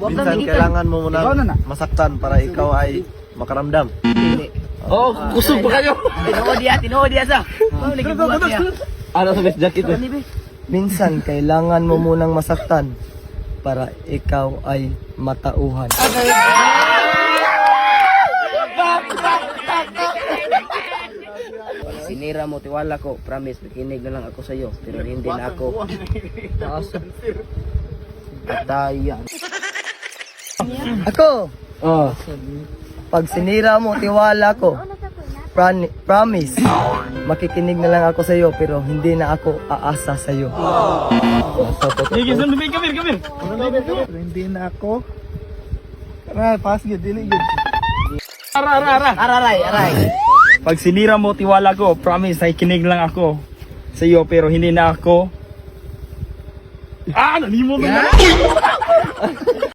Minsan kailangan mo muna Ikaw na. masaktan para ikaw ay makaramdam. Oh, kusog pa kayo. Tinuod dia sa. Ano sa best jacket eh? Minsan kailangan mo munang masaktan para ikaw ay matauhan. Sinira mo, tiwala ko. Promise, nakinig na lang ako sa'yo. Pero hindi na ako. Patayan. Ako, Oh. pag sinira mo, tiwala ko. Promise, makikinig na lang ako sa'yo pero hindi na ako aasa sa'yo. Sige, sunod kami. Pero hindi na ako. Tara, pass yun, dili yun. Ara. Aray. Pag sinira mo, tiwala ko. Promise, nakikinig lang ako sa iyo pero hindi na ako. Nanimo na.